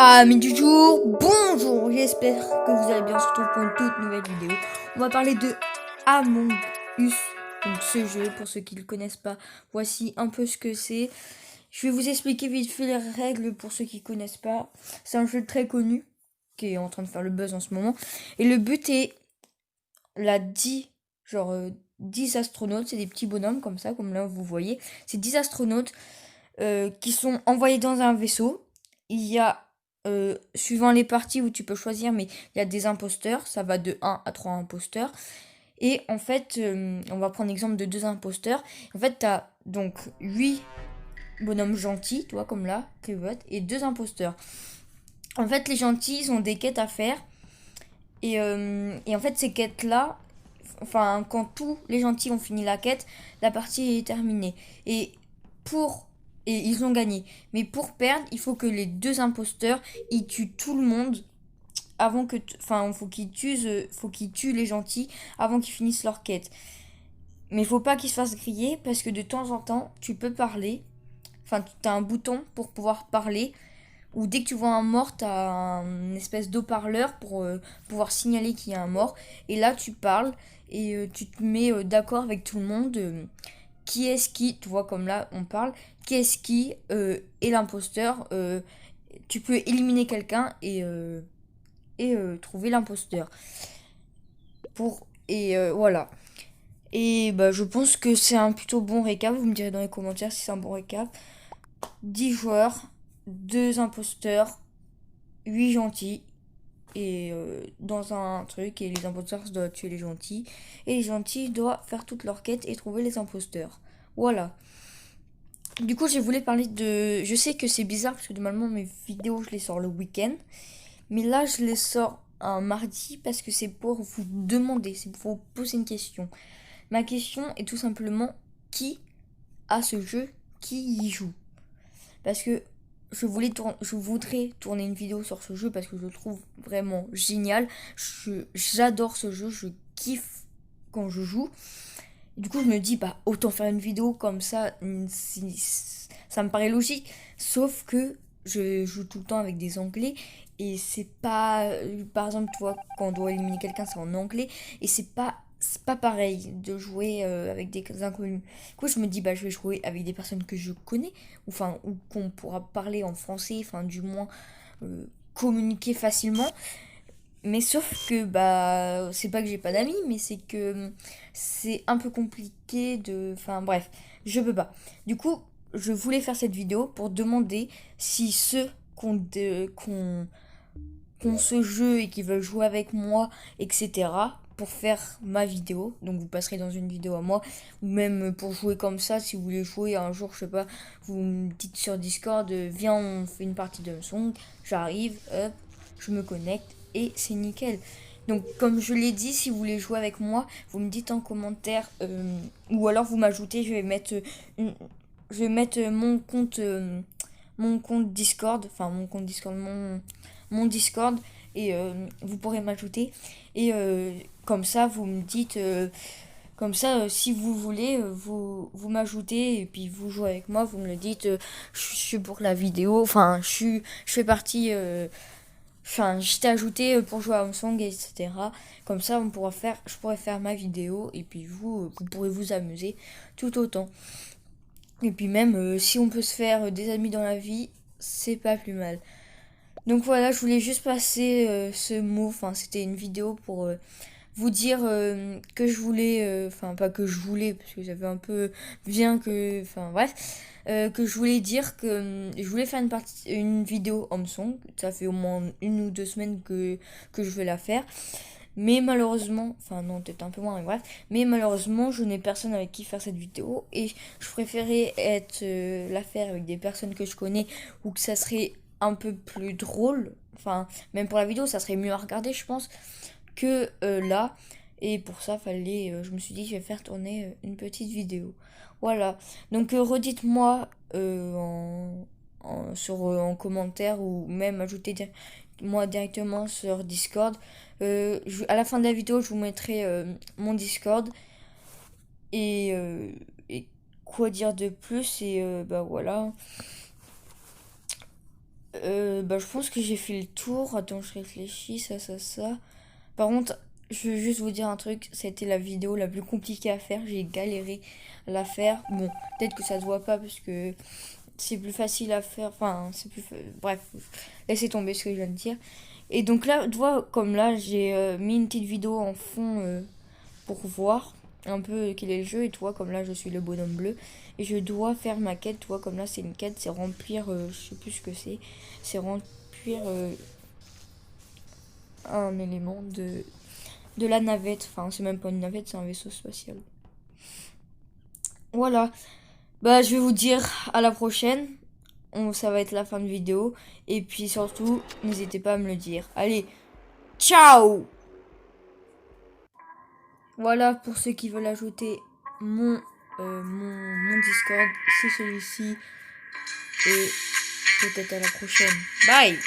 Amis du jour, bonjour, j'espère que vous allez bien, on se retrouve pour une toute nouvelle vidéo. On va parler de Among Us, donc ce jeu, pour ceux qui ne le connaissent pas, voici un peu ce que c'est. Je vais vous expliquer vite fait les règles pour ceux qui ne connaissent pas. C'est un jeu très connu, qui est en train de faire le buzz en ce moment. Et le but est, la 10, 10 astronautes, c'est des petits bonhommes comme ça, comme là vous voyez. C'est 10 astronautes qui sont envoyés dans un vaisseau. Il y a suivant les parties où tu peux choisir, mais il y a des imposteurs, ça va de 1 à 3 imposteurs. Et en fait, on va prendre l'exemple de 2 imposteurs. En fait, tu as donc 8 bonhommes gentils, toi comme là, qui votent, et 2 imposteurs. En fait, les gentils, ils ont des quêtes à faire. Et en fait, ces quêtes-là, enfin, quand tous les gentils ont fini la quête, la partie est terminée. Et pour et ils ont gagné. Mais pour perdre, il faut que les 2 imposteurs ils tuent tout le monde avant que, enfin, faut qu'ils tuent les gentils avant qu'ils finissent leur quête. Mais il faut pas qu'ils se fassent griller parce que de temps en temps, tu peux parler. Enfin, tu as un bouton pour pouvoir parler. Ou dès que tu vois un mort, tu as un espèce d'eau-parleur pour pouvoir signaler qu'il y a un mort. Et là, tu parles et tu te mets d'accord avec tout le monde. Qui est-ce qui, tu vois comme là on parle, qui est-ce qui est l'imposteur. Tu peux éliminer quelqu'un et trouver l'imposteur. Voilà. Et bah, je pense que c'est un plutôt bon récap. Vous me direz dans les commentaires si c'est un bon récap. 10 joueurs, 2 imposteurs, 8 gentils. Et dans un truc, et les imposteurs doivent tuer les gentils. Et les gentils doivent faire toute leur quête et trouver les imposteurs. Voilà. Du coup, je voulais parler de... Je sais que c'est bizarre parce que normalement mes vidéos, je les sors le week-end. Mais là, je les sors un mardi parce que c'est pour vous demander, c'est pour vous poser une question. Ma question est tout simplement qui a ce jeu, qui y joue. Parce que je voudrais tourner une vidéo sur ce jeu parce que je le trouve vraiment génial. J'adore ce jeu, je kiffe quand je joue. Du coup, je me dis, bah, autant faire une vidéo comme ça, ça me paraît logique. Sauf que je joue tout le temps avec des anglais et c'est pas. Par exemple, tu vois, quand on doit éliminer quelqu'un, c'est en anglais et c'est pas pareil de jouer avec des inconnus. Du coup, je me dis, bah, je vais jouer avec des personnes que je connais, ou qu'on pourra parler en français, enfin, du moins euh, communiquer facilement. Mais sauf que bah c'est pas que j'ai pas d'amis, mais c'est que c'est un peu compliqué de. Enfin bref, je peux pas. Du coup, je voulais faire cette vidéo pour demander si ceux qui ont ce jeu et qui veulent jouer avec moi, etc. pour faire ma vidéo. Donc vous passerez dans une vidéo à moi. Ou même pour jouer comme ça, si vous voulez jouer un jour, je sais pas, vous me dites sur Discord, viens on fait une partie de song. J'arrive, hop, je me connecte et c'est nickel. Donc comme je l'ai dit, si vous voulez jouer avec moi, vous me dites en commentaire ou alors vous m'ajoutez, je vais mettre mon compte Discord, enfin mon compte Discord, mon Discord et vous pourrez m'ajouter et comme ça vous me dites comme ça si vous voulez vous m'ajoutez et puis vous jouez avec moi, vous me le dites je suis pour la vidéo, enfin je fais partie enfin je t'ai ajouté pour jouer à Samsung etc. Comme ça je pourrais faire ma vidéo et puis vous pourrez vous amuser tout autant. Et puis même si on peut se faire des amis dans la vie, c'est pas plus mal. Donc voilà, je voulais juste passer ce mot, enfin c'était une vidéo pour vous dire que je voulais, enfin pas que je voulais, parce que j'avais un peu bien que, enfin bref, que je voulais dire que je voulais faire une vidéo Home Song, ça fait au moins 1 ou 2 semaines que je veux la faire. Mais malheureusement, enfin non, peut-être un peu moins, mais bref. Mais malheureusement, je n'ai personne avec qui faire cette vidéo. Et je préférais la faire avec des personnes que je connais ou que ça serait un peu plus drôle. Enfin, même pour la vidéo, ça serait mieux à regarder, je pense, que là. Et pour ça, je me suis dit, je vais faire tourner une petite vidéo. Voilà. Donc, redites-moi en commentaire ou même ajoutez-moi directement sur Discord. À la fin de la vidéo, je vous mettrai mon Discord. Et quoi dire de plus. Et bah voilà. Bah, je pense que j'ai fait le tour. Attends, je réfléchis, ça. Par contre, je veux juste vous dire un truc, c'était la vidéo la plus compliquée à faire. J'ai galéré à la faire. Bon, peut-être que ça se voit pas parce que c'est plus facile à faire. Enfin, bref, laissez tomber ce que je viens de dire. Et donc là, tu vois, comme là, j'ai mis une petite vidéo en fond pour voir un peu quel est le jeu. Et tu vois, comme là, je suis le bonhomme bleu. Et je dois faire ma quête. Tu vois, comme là, c'est une quête, c'est remplir, je sais plus ce que c'est. C'est remplir un élément de la navette. Enfin, c'est même pas une navette, c'est un vaisseau spatial. Voilà. Bah, je vais vous dire à la prochaine. Ça va être la fin de vidéo. Et puis surtout, n'hésitez pas à me le dire. Allez, ciao! Voilà pour ceux qui veulent ajouter mon Discord, c'est celui-ci. Et peut-être à la prochaine. Bye!